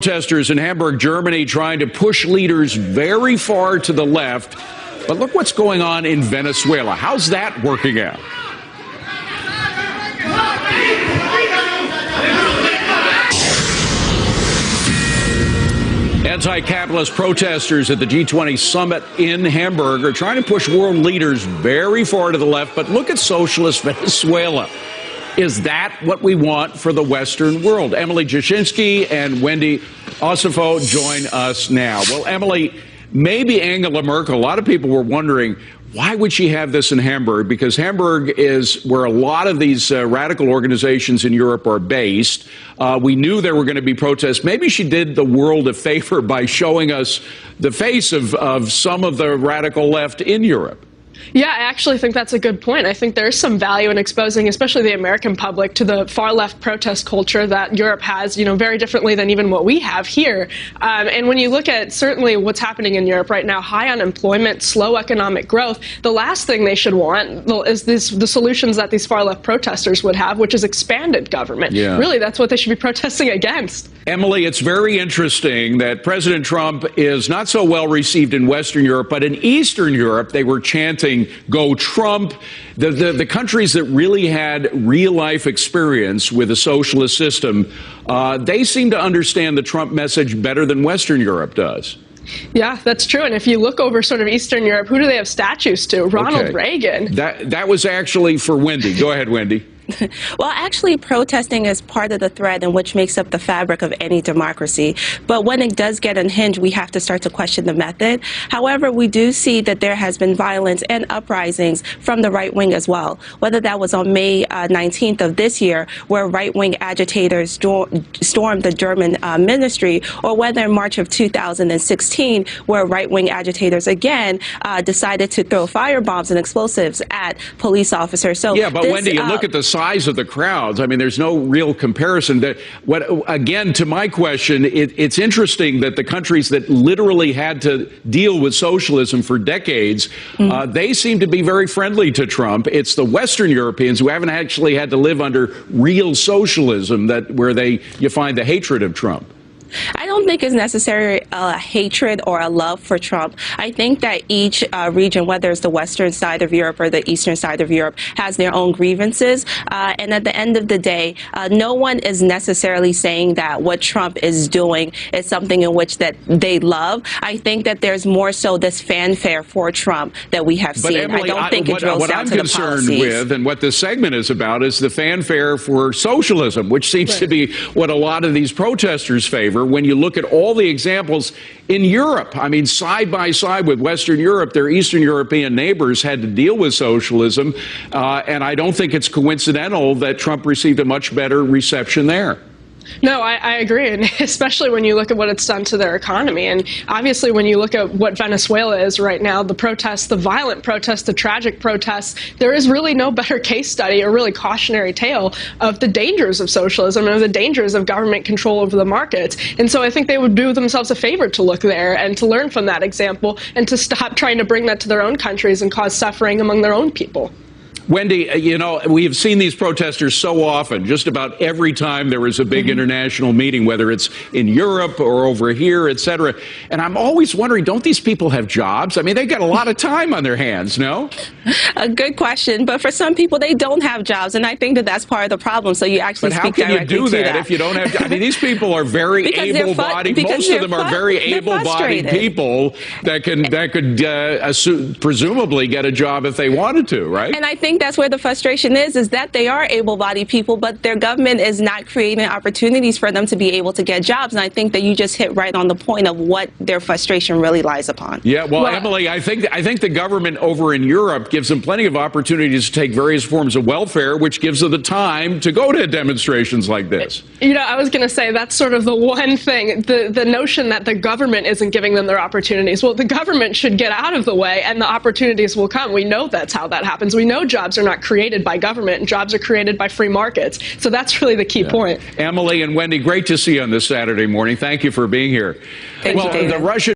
Protesters in Hamburg, Germany, trying to push leaders very far to the left. But look what's going on in Venezuela. How's that working out? Anti-capitalist protesters at the G20 summit in Hamburg are trying to push world leaders very far to the left. But look at socialist Venezuela. Is that what we want for the Western world? Emily Jashinsky and Wendy Osefo join us now. Well, Emily, maybe Angela Merkel, a lot of people were wondering, why would she have this in Hamburg? Because Hamburg is where a lot of these radical organizations in Europe are based. We knew there were going to be protests. Maybe she did the world a favor by showing us the face of some of the radical left in Europe. Yeah, I actually think that's a good point. I think there's some value in exposing, especially the American public, to the far-left protest culture that Europe has, very differently than even what we have here. And when you look at certainly what's happening in Europe right now, high unemployment, slow economic growth, the last thing they should want is the solutions that these far-left protesters would have, which is expanded government. Yeah. Really, that's what they should be protesting against. Emily, it's very interesting that President Trump is not so well received in Western Europe, but in Eastern Europe, they were chanting, "Go Trump." The countries that really had real-life experience with a socialist system, they seem to understand the Trump message better than Western Europe does. Yeah, that's true. And if you look over sort of Eastern Europe, who do they have statues to? Ronald Reagan. That was actually for Wendy. Go ahead, Wendy. Well, actually, protesting is part of the thread in which makes up the fabric of any democracy. But when it does get unhinged, we have to start to question the method. However, we do see that there has been violence and uprisings from the right wing as well, whether that was on May 19th of this year, where right-wing agitators stormed the German ministry, or whether in March of 2016, where right-wing agitators again decided to throw firebombs and explosives at police officers. So yeah, but Wendy, you look at the size of the crowds. I mean, there's no real comparison. Again, to my question, it's interesting that the countries that literally had to deal with socialism for decades, they seem to be very friendly to Trump. It's the Western Europeans who haven't actually had to live under real socialism where you find the hatred of Trump. I don't think it's necessarily a hatred or a love for Trump. I think that each region, whether it's the western side of Europe or the eastern side of Europe, has their own grievances. And at the end of the day, no one is necessarily saying that what Trump is doing is something in which that they love. I think that there's more so this fanfare for Trump that we have seen. Emily, I don't think it drills down to the policies. What I'm concerned with, and what this segment is about, is the fanfare for socialism, which seems to be what a lot of these protesters favor. When you look at all the examples in Europe, I mean, side by side with Western Europe, their Eastern European neighbors had to deal with socialism. And I don't think it's coincidental that Trump received a much better reception there. No, I agree, and especially when you look at what it's done to their economy. And obviously, when you look at what Venezuela is right now, the protests, the violent protests, the tragic protests, there is really no better case study or really cautionary tale of the dangers of socialism and of the dangers of government control over the markets. And so I think they would do themselves a favor to look there and to learn from that example and to stop trying to bring that to their own countries and cause suffering among their own people. Wendy, we have seen these protesters so often, just about every time there is a big international meeting, whether it's in Europe or over here, et cetera. And I'm always wondering, don't these people have jobs? I mean, they've got a lot of time on their hands, no? A good question. But for some people, they don't have jobs. And I think that that's part of the problem. So you actually speak directly to that. But how can you do that if you don't have, I mean, these people are very able-bodied. Most of them are very able-bodied people that could presumably get a job if they wanted to, right? And I think that's where the frustration is that they are able-bodied people, but their government is not creating opportunities for them to be able to get jobs. And I think that you just hit right on the point of what their frustration really lies upon. Yeah, well, Emily, I think the government over in Europe gives them plenty of opportunities to take various forms of welfare, which gives them the time to go to demonstrations like this. I was going to say that's sort of the one thing, the notion that the government isn't giving them their opportunities. Well, the government should get out of the way and the opportunities will come. We know that's how that happens. We know jobs are not created by government, and jobs are created by free markets. So that's really the key point. Emily and Wendy, great to see you on this Saturday morning. Thank you for being here. Thank you, David. The Russian